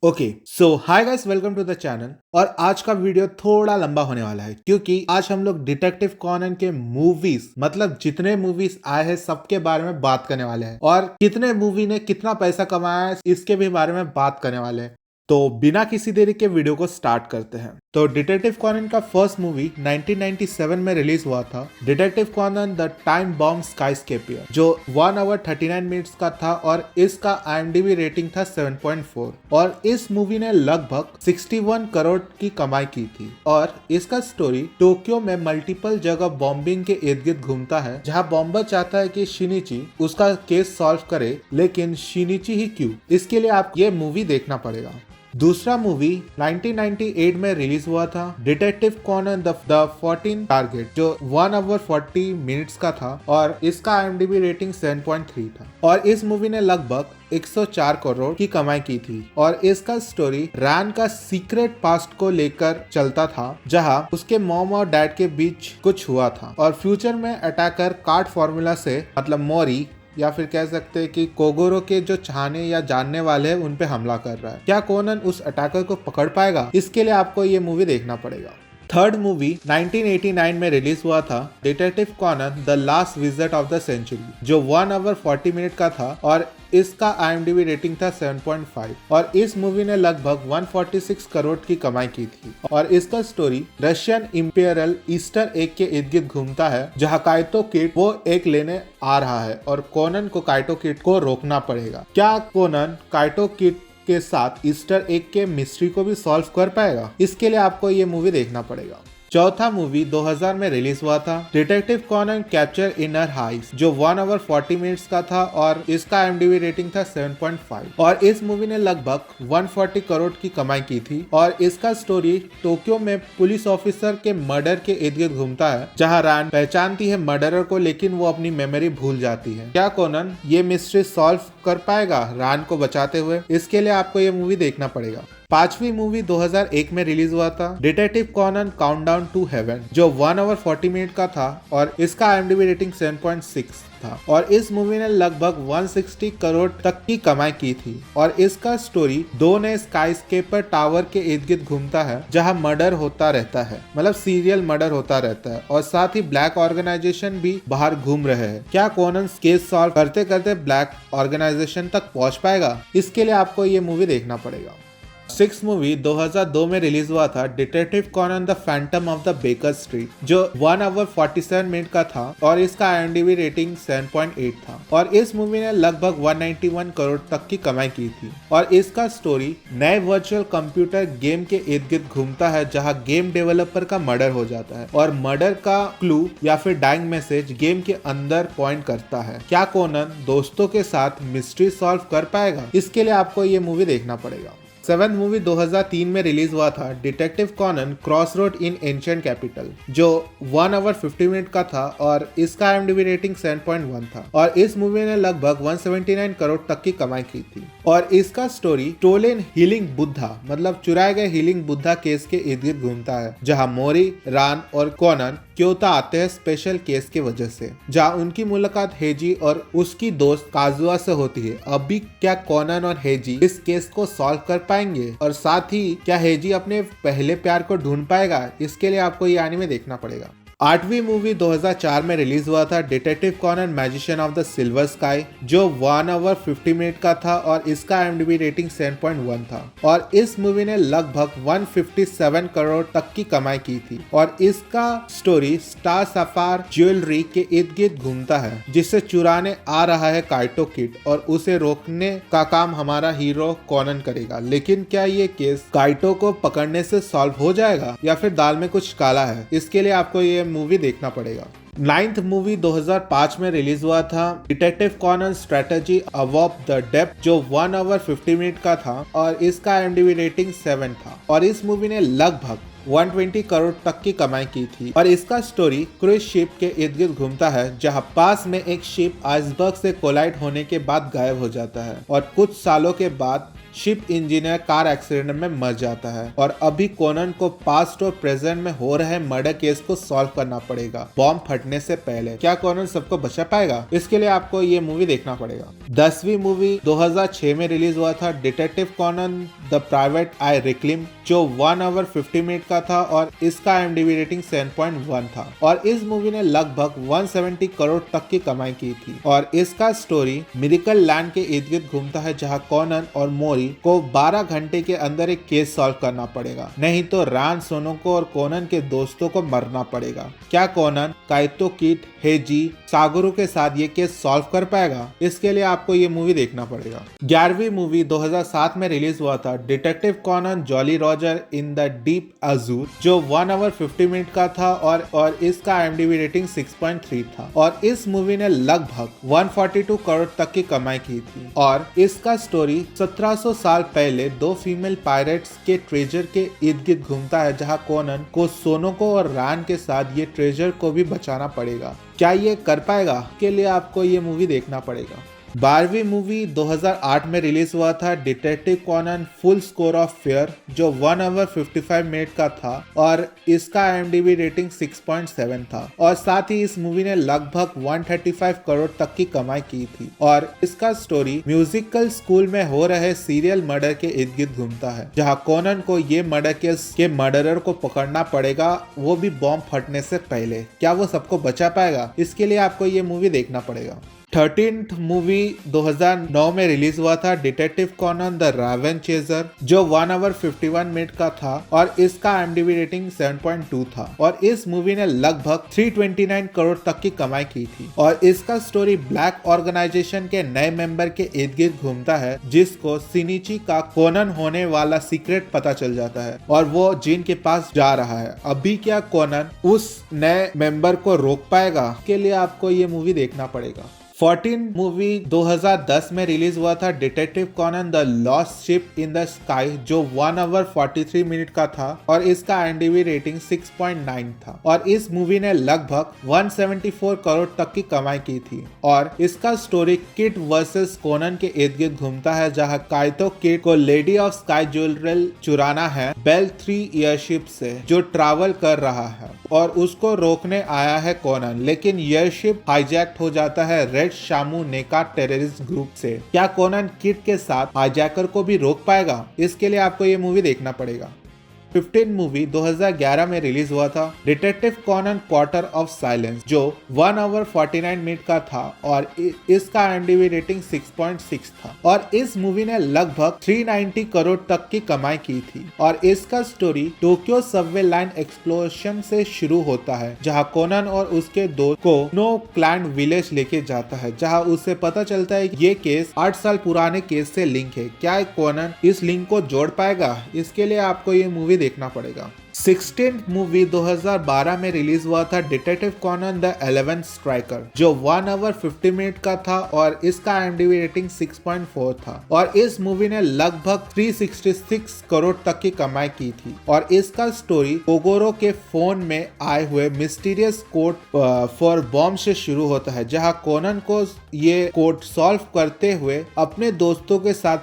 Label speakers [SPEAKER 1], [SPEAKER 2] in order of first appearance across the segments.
[SPEAKER 1] Okay so hi guys, welcome to the channel. और आज का वीडियो थोड़ा लंबा होने वाला है क्योंकि आज हम लोग डिटेक्टिव कॉनन के मूवीज मतलब जितने मूवीज आए हैं सबके बारे में बात करने वाले हैं और कितने मूवी ने कितना पैसा कमाया है इसके भी बारे में बात करने वाले हैं। तो बिना किसी देरी के वीडियो को स्टार्ट करते हैं। तो डिटेक्टिव कॉनन का फर्स्ट मूवी 1997 में रिलीज हुआ था, detective Conan the time bomb skyscraper, जो 1 आवर 39 मिनट्स का था और इसका IMDb रेटिंग था 7.4। और इस मूवी ने लगभग 61 करोड़ की कमाई की थी। और इसका स्टोरी टोक्यो में मल्टीपल जगह बॉम्बिंग के इर्द गिर्द घूमता है, जहाँ बॉम्बर चाहता है कि शिनिची उसका केस सॉल्व करे, लेकिन शिनिची ही क्यों, इसके लिए आप ये मूवी देखना पड़ेगा। दूसरा मूवी 1998 में रिलीज हुआ था, डिटेक्टिव कॉनन द 14 टारगेट, जो 1 आवर 40 मिनट्स का था और इसका IMDb रेटिंग 7.3 था। और इस मूवी ने लगभग 104 करोड़ की कमाई की थी। और इसका स्टोरी रैन का सीक्रेट पास्ट को लेकर चलता था, जहां उसके मॉम और डैड के बीच कुछ हुआ था और फ्यूचर में अटैकर कार्ड फॉर्मूला से मतलब मोरी या फिर कह सकते हैं कि कोगोरो के जो चाहने या जानने वाले हैं उन पे हमला कर रहा है। क्या कोनन उस अटैकर को पकड़ पाएगा, इसके लिए आपको ये मूवी देखना पड़ेगा। थर्ड मूवी 1989 में रिलीज हुआ था, detective Conan The Last Visit of the Century, जो 1 आवर 40 मिनट का था और इसका IMDb रेटिंग था 7.5। और इस मूवी ने लगभग 146 करोड़ की कमाई की थी। और इसका story Russian imperial Easter egg के इर्द गिर्द घूमता है, जहां काइटो किड वो एक लेने आ रहा है और कोनन को काइटो किड को रोकना पड़ेगा। क्या कोनन काइटो किड के साथ ईस्टर एग के मिस्ट्री को भी सॉल्व कर पाएगा, इसके लिए आपको ये मूवी देखना पड़ेगा। चौथा मूवी 2000 में रिलीज हुआ था, डिटेक्टिव कॉनन कैप्चर इनर हाइस, जो 1 आवर 40 मिनट्स का था और इसका IMDb रेटिंग था 7.5। और इस मूवी ने लगभग 140 करोड़ की कमाई की थी। और इसका स्टोरी टोक्यो में पुलिस ऑफिसर के मर्डर के इर्द गिर्द घूमता है, जहां रैन पहचानती है मर्डरर को, लेकिन वो अपनी मेमोरी भूल जाती है। क्या कोनन ये मिस्ट्री सॉल्व कर पाएगा रैन को बचाते हुए, इसके लिए आपको ये मूवी देखना पड़ेगा। पांचवी मूवी 2001 में रिलीज हुआ था, detective Conan Countdown to Heaven, जो 1 आवर 40 मिनट का था और इसका IMDb रेटिंग 7.6 था। और इस मूवी ने लगभग 160 करोड़ तक की कमाई की थी। और इसका स्टोरी दो नए स्काईस्केपर टावर के इर्द गिर्द घूमता है, जहां मर्डर होता रहता है, मतलब सीरियल मर्डर होता रहता है और साथ ही ब्लैक ऑर्गेनाइजेशन भी बाहर घूम रहे हैं। क्या कोनन केस सॉल्व करते करते ब्लैक ऑर्गेनाइजेशन तक पहुंच पाएगा, इसके लिए आपको ये मूवी देखना पड़ेगा। सिक्स मूवी 2002 में रिलीज हुआ था, detective Conan The Phantom of the Baker Street, जो 1 आवर 47 मिनट का था और इसका IMDb रेटिंग 7.8 था। और इस मूवी ने लगभग 191 करोड़ तक की कमाई की थी। और इसका स्टोरी नए वर्चुअल कंप्यूटर गेम के इर्द गिर्द घूमता है, जहां गेम डेवलपर का मर्डर हो जाता है और मर्डर का क्लू या फिर डाइंग मैसेज गेम के अंदर पॉइंट करता है। क्या कोनन दोस्तों के साथ मिस्ट्री सॉल्व कर पाएगा, इसके लिए आपको ये मूवी देखना पड़ेगा। सेवन मूवी 2003 में रिलीज हुआ था, detective Conan Crossroad in Ancient Capital, जो 1 आवर 50 मिनट का था और इसका IMDb रेटिंग 7.1 था। और इस मूवी ने लगभग 179 करोड़ तक की कमाई की थी। और इसका स्टोरी स्टोलन हीलिंग बुद्धा मतलब चुराए गए हीलिंग बुद्धा केस के इर्द गिर्द घूमता है, जहां मोरी, रान और कोनन क्योता आते हैं स्पेशल केस के वजह से, जहां उनकी मुलाकात हेजी और उसकी दोस्त काजुआ से होती है। अभी क्या कोनन और हेजी इस केस को सॉल्व कर पाएंगे, और साथ ही क्या हेजी अपने पहले प्यार को ढूंढ पाएगा, इसके लिए आपको ये एनीमे देखना पड़ेगा। आठवीं मूवी 2004 में रिलीज हुआ था, detective Conan Magician of the Silver Sky, जो 1 आवर 50 मिनट का था और इसका IMDb रेटिंग 7.1 था। और इस मूवी ने लगभग 157 करोड़ तक की कमाई की थी। और इसका स्टोरी स्टार सफार ज्वेलरी के इर्द गिर्द घूमता है, जिसे चुराने आ रहा है काइटो किड और उसे रोकने का काम हमारा हीरो कॉनन करेगा। लेकिन क्या ये केस काइटो को पकड़ने से सॉल्व हो जाएगा या फिर दाल में कुछ काला है, इसके लिए आपको ये मूवी देखना पड़ेगा। नाइन्थ मूवी 2005 में रिलीज हुआ था, detective Conan Strategy Above the Depth, जो 1 आवर 50 मिनट का था और इसका IMDb रेटिंग 7 था। और इस मूवी ने लगभग 120 करोड़ तक की कमाई की थी। और इसका स्टोरी क्रूज शिप के इर्द गिर्द घूमता है, जहां पास में एक शिप आइसबर्ग से कोलाइड होने के बाद गायब हो जाता है और कुछ सालों के बाद शिप इंजीनियर कार एक्सीडेंट में मर जाता है और अभी कोनन को पास्ट और प्रेजेंट में हो रहे मर्डर केस को सॉल्व करना पड़ेगा बॉम्ब फटने से पहले। क्या कोनन सबको बचा पाएगा? इसके लिए आपको ये मूवी देखना पड़ेगा। 10वीं मूवी 2006 में रिलीज हुआ था, डिटेक्टिव कोनन द प्राइवेट आई रिक्लिम, जो 1 आवर 50 मिनट का था और इसका IMDb रेटिंग 7.1 था और इस मूवी ने लगभग 170 करोड़ तक की कमाई की थी और इसका स्टोरी मिरेकल लैंड के इर्द गिर्द घूमता है जहां कोनन और मोरी को 12 घंटे के अंदर एक केस सॉल्व करना पड़ेगा, नहीं तो रैन, सोनोको और कोनन के दोस्तों को मरना पड़ेगा। क्या कोनन काइतो, किट, हेजी, सागुरु के साथ ये केस सॉल्व कर पाएगा? इसके लिए आपको ये मूवी देखना पड़ेगा। 11वीं मूवी 2007 में रिलीज हुआ था, detective Conan jolly Roger in the deep Azzur, जो 1 आवर 50 मिनट का था और इसका IMDb रेटिंग 6.3 था और इस मूवी ने लगभग 142 करोड़ तक की कमाई की थी और इसका स्टोरी 1700 साल पहले 2 फीमेल पायरेट्स के ट्रेजर के इर्द गिर्द घूमता है जहां कोनन को सोनोको और रैन के साथ ये ट्रेजर को भी बचाना पड़ेगा। क्या ये कर पाएगा? के लिए आपको ये मूवी देखना पड़ेगा। 12वीं मूवी 2008 में रिलीज हुआ था, detective Conan full score of fair, जो 1 आवर 55 मिनट का था और इसका IMDb रेटिंग 6.7 था और साथ ही इस मूवी ने लगभग 135 करोड़ तक की कमाई की थी और इसका स्टोरी म्यूजिकल स्कूल में हो रहे सीरियल मर्डर के इर्द गिर्द घूमता है जहां कोनन को ये मर्डर केस के मर्डरर को पकड़ना पड़ेगा, वो भी बॉम्ब फटने से पहले। क्या वो सबको बचा पाएगा? इसके लिए आपको ये मूवी देखना पड़ेगा। 13th मूवी 2009 में रिलीज हुआ था, detective Conan the Ravan chaser, जो 1 आवर 51 मिनट का था और इसका IMDb रेटिंग 7.2 था और इस मूवी ने लगभग 329 करोड़ तक की कमाई की थी और इसका स्टोरी ब्लैक ऑर्गेनाइजेशन के नए मेंबर के इर्द गिर्द घूमता है जिसको सिनिची का कोनन होने वाला सीक्रेट पता चल जाता है और वो जिन के पास जा रहा है। अभी क्या कोनन उस नए मेंबर को रोक पाएगा? के लिए आपको ये मूवी देखना पड़ेगा। 14 मूवी 2010 में रिलीज हुआ था, detective Conan the lost ship in the sky, जो 1 आवर 43 मिनट का था और इसका IMDb रेटिंग 6.9 था और इस मूवी ने लगभग 174 करोड़ तक की कमाई की थी और इसका स्टोरी किट वर्सेस कोनन के इर्द गिर्द घूमता है जहां काइतो किट को लेडी ऑफ स्काई ज्वेलरी चुराना है बेल 3 एयरशिप से जो ट्रैवल कर रहा है और उसको रोकने आया है कोनन, लेकिन एयरशिप हाईजैक्ट हो जाता है रेड शामू नेका टेररिस्ट ग्रुप से। क्या कोनन किट के साथ हाईजैकर को भी रोक पाएगा? इसके लिए आपको ये मूवी देखना पड़ेगा। 15 मूवी 2011 में रिलीज हुआ था, detective Conan quarter of silence, जो 1 आवर 49 मिनट का था और इसका IMDb रेटिंग 6.6 था और इस मूवी ने लगभग 390 करोड़ तक की कमाई की थी और इसका story Tokyo Subway line explosion से शुरू होता है जहां कोनन और उसके दोस्त को नो क्लैंड विलेज लेके जाता है जहां उसे पता चलता है ये केस 8 साल पुराने केस से लिंक है। क्या कोनन इस लिंक को जोड़ पाएगा? इसके लिए आपको ये मूवी देखना पड़ेगा। 16th मूवी 2012 में रिलीज हुआ था, detective Conan the 11th striker, जो 1 आवर 50 मिनट का था और इसका IMDb रेटिंग 6.4 था और इस मूवी ने लगभग 366 करोड़ तक की कमाई की थी और इसका स्टोरी कोगोरो के फोन में आए हुए मिस्टीरियस कोड फॉर बॉम्ब से शुरू होता है जहां कोनन को ये कोड सॉल्व करते हुए अपने दोस्तों के साथ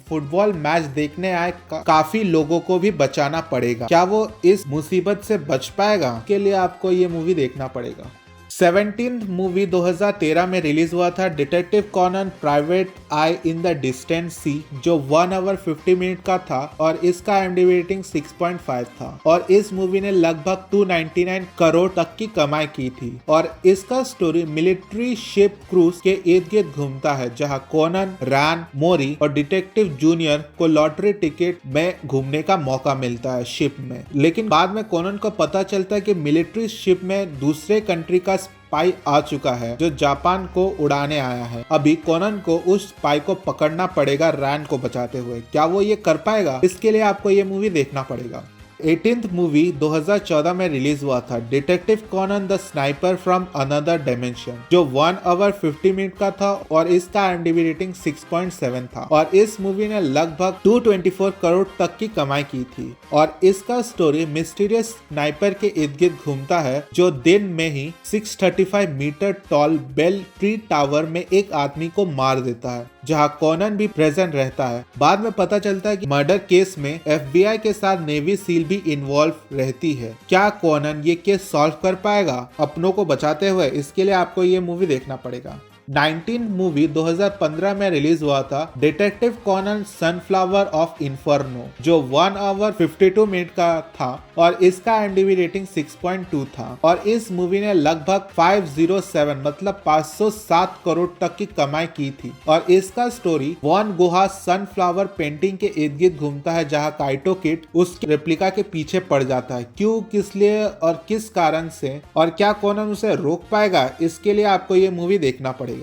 [SPEAKER 1] फुटबॉल मैच देखने आए काफी लोगों को भी बचाना पड़ेगा। क्या वो इस मुसीबत से बच पाएगा? के लिए आपको ये मूवी देखना पड़ेगा। 17th मूवी 2013 में रिलीज हुआ था, detective Conan private eye in the distant sea, जो 1 आवर 50 मिनट का था और इसका IMDb रेटिंग 6.5 था और इस मूवी ने लगभग 299 करोड़ तक की कमाई की थी और इसका स्टोरी मिलिट्री शिप क्रूज के इर्द गिर्द घूमता है जहां कोनन, रैन, मोरी और डिटेक्टिव जूनियर को लॉटरी टिकट में घूमने का मौका मिलता है शिप में, लेकिन बाद में कोनन को पता चलता है कि मिलिट्री शिप में दूसरे कंट्री का स्पाई आ चुका है जो जापान को उड़ाने आया है। अभी कोनन को उस स्पाई को पकड़ना पड़ेगा रैन को बचाते हुए। क्या वो ये कर पाएगा? इसके लिए आपको ये मूवी देखना पड़ेगा। 18th मूवी 2014 में रिलीज हुआ था, detective Conan the sniper from another dimension, जो 1 आवर 50 मिनट का था और इसका IMDb रेटिंग 6.7 था और इस मूवी ने लगभग 224 करोड़ तक की कमाई की थी और इसका स्टोरी मिस्टीरियस स्नाइपर के इर्द गिर्द घूमता है जो दिन में ही 635 metre tall Bell Tree Tower में एक आदमी को मार देता है जहाँ कॉनन भी प्रेजेंट रहता है। बाद में पता चलता है कि मर्डर केस में FBI के साथ नेवी सील भी इन्वॉल्व रहती है। क्या कॉनन ये केस सॉल्व कर पाएगा अपनों को बचाते हुए? इसके लिए आपको ये मूवी देखना पड़ेगा। 19 मूवी 2015 में रिलीज हुआ था, detective Conan Sunflower of Inferno, जो 1 आवर 52 मिनट का था और इसका IMDb रेटिंग 6.2 था और इस मूवी ने लगभग 507 मतलब 507 करोड़ तक की कमाई की थी। और इसका स्टोरी वॉन गुहा सनफ्लावर पेंटिंग के इर्द गिर्द घूमता है, जहाँ काइटो किड उसके रेप्लिका के पीछे पड़ जाता है। क्यों, किस लिए और किस कारण से, और क्या कॉनन उसे रोक पाएगा? इसके लिए आपको ये मूवी देखना पड़ेगा।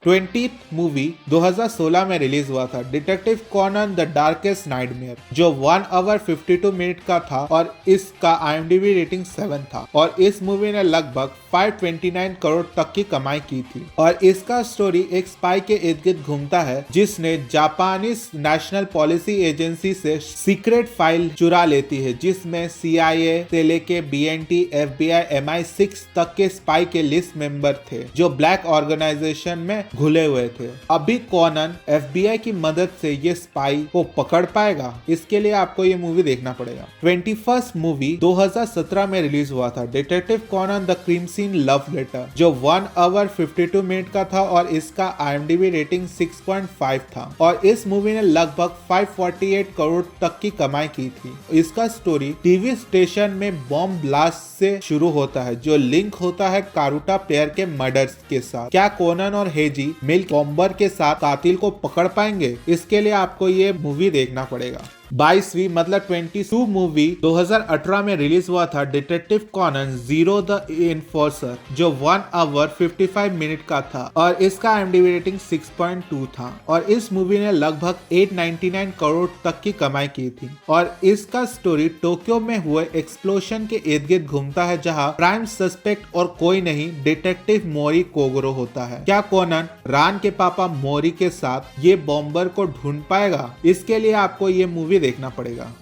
[SPEAKER 1] 20th मूवी 2016 में रिलीज हुआ था, detective Conan The Darkest Nightmare, जो 1 आवर 52 मिनट का था और इसका IMDb रेटिंग 7 था और इस मूवी ने लगभग 529 करोड़ तक की कमाई की थी। और इसका स्टोरी एक स्पाई के इर्द गिर्द घूमता है जिसने जापानीज नेशनल पॉलिसी एजेंसी से सीक्रेट फाइल चुरा लेती है, जिसमें CIA से लेके BNT, FBI, MI6 तक के स्पाई के लिस्ट मेंबर थे जो ब्लैक ऑर्गेनाइजेशन में घुले हुए थे। अभी कॉनन FBI की मदद से ये स्पाई को पकड़ पाएगा? इसके लिए आपको ये मूवी देखना पड़ेगा। 21st मूवी 2017 में रिलीज हुआ था, detective Conan The Crimson Love Letter, जो 1 आवर 52 मिनट का था और इसका IMDb रेटिंग 6.5 था और इस मूवी ने लगभग 548 करोड़ तक की कमाई की थी। इसका स्टोरी टीवी स्टेशन में बॉम्ब ब्लास्ट से शुरू होता है, जो लिंक होता है कारुटा प्लेयर के मर्डर्स के साथ। क्या कॉनन और हेजी मिल बॉम्बर के साथ कातिल को पकड़ पाएंगे? इसके लिए आपको ये मूवी देखना पड़ेगा। 22वीं मतलब 22 मूवी 2018 में रिलीज हुआ था, detective Conan Zero the Enforcer, जो 1 आवर 55 मिनट का था और इसका IMDb रेटिंग 6.2 था और इस मूवी ने लगभग 899 करोड़ तक की कमाई की थी। और इसका स्टोरी टोक्यो में हुए एक्सप्लोजन के इर्द गिर्द घूमता है, जहां प्राइम सस्पेक्ट और कोई नहीं, डिटेक्टिव मोरी कोगरो होता है। क्या कॉनन रान के पापा मोरी के साथ ये बॉम्बर को ढूंढ पाएगा? इसके लिए आपको ये मूवी देखना पड़ेगा।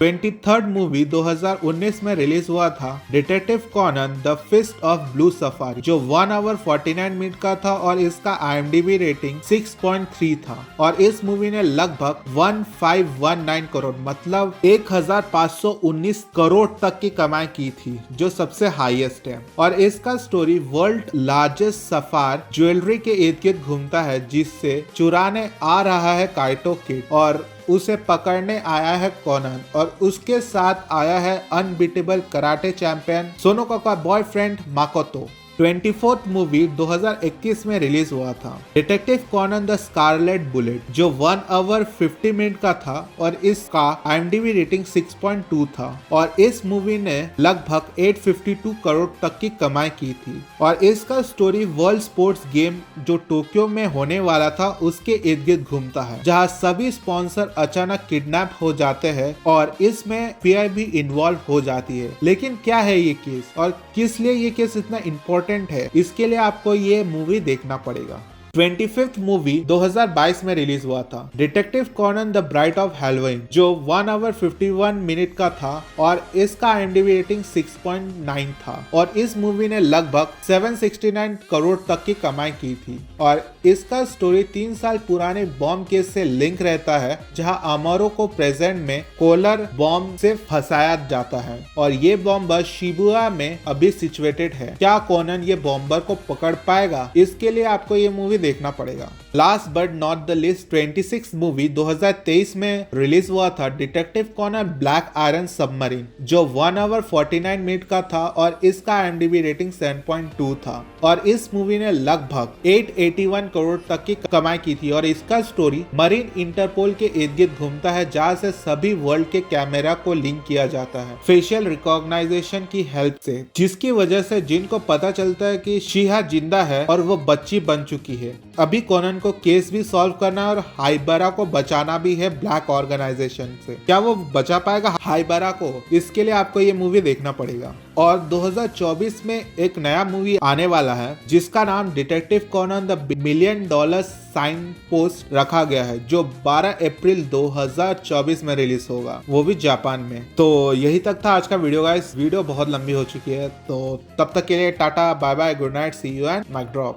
[SPEAKER 1] 23rd मूवी 2019 में रिलीज हुआ था, detective Conan The Fist of Blue Safari, जो 1 आवर 49 मिनट का था और इसका IMDb रेटिंग 6.3 था और इस मूवी ने लगभग 1519 करोड़ मतलब 1519 करोड़ तक की कमाई की थी, जो सबसे हाईएस्ट है। और इसका स्टोरी वर्ल्ड लार्जेस्ट सफार ज्वेलरी के इर्द गिर्द घूमता है, जिससे चुराने आ रहा है काइटो किड और उसे पकड़ने आया है कॉनन और उसके साथ आया है अनबीटेबल कराटे चैंपियन सोनोका का बॉयफ्रेंड माकोतो। 24th मूवी 2021 में रिलीज हुआ था, detective Conan The Scarlet Bullet, जो 1 आवर 50 मिनट का था और इसका IMDb रेटिंग 6.2 था और इस मूवी ने लगभग 852 करोड़ तक की कमाई की थी। और इसका स्टोरी वर्ल्ड स्पोर्ट्स गेम जो टोक्यो में होने वाला था उसके इर्द गिर्द घूमता है, जहां सभी स्पॉन्सर अचानक किडनैप हो जाते हैं और इसमें FBI भी इन्वॉल्व हो जाती है। लेकिन क्या है ये केस और किस लिए ये केस इतना इम्पोर्टेंट है? इसके लिए आपको ये मूवी देखना पड़ेगा। 25th मूवी 2022 में रिलीज हुआ था, detective Conan The Bright of Halloween, जो 1 आवर 51 मिनट का था और इसका IMDb रेटिंग 6.9 था और इस मूवी ने लगभग 769 करोड़ तक की कमाई की थी। और इसका स्टोरी 3 साल पुराने बॉम्ब केस से लिंक रहता है, जहां अमरो को प्रेजेंट में कोलर बॉम्ब से फंसाया जाता है और ये बॉम्बर शिबुया में अभी सिचुएटेड है। क्या कॉनन ये बॉम्बर को पकड़ पाएगा? इसके लिए आपको ये मूवी देखना पड़ेगा। Last but not the list 26 movie 2023 में रिलीज हुआ था, detective Conan Black Iron Submarine, जो 1 आवर 49 मिनट का था और इसका IMDb रेटिंग 7.2 था और इस मूवी ने लगभग 881 करोड़ तक की कमाई की थी और इसका स्टोरी मरीन इंटरपोल के इर्द गिर्द घूमता है, जहां से सभी वर्ल्ड के कैमरा को लिंक किया जाता है फेशियल रिकॉग्नाइजेशन की हेल्प से, जिसकी वजह से जिनको पता चलता है कि शीहा जिंदा है और वो बच्ची बन चुकी है। अभी कॉनन को केस भी सॉल्व करना और हाइबरा को बचाना भी है ब्लैक ऑर्गेनाइजेशन से। क्या वो बचा पाएगा हाइबरा को? इसके लिए आपको ये मूवी देखना पड़ेगा। और 2024 में एक नया मूवी आने वाला है जिसका नाम Detective Conan The Million Dollar Sign Post रखा गया है, जो 12 अप्रैल 2024 में रिलीज होगा, वो भी जापान में। तो यही तक था आज का वीडियो गाइस। वीडियो बहुत लंबी हो चुकी है, तो तब तक के लिए tata, bye bye, good night, see you and mic drop.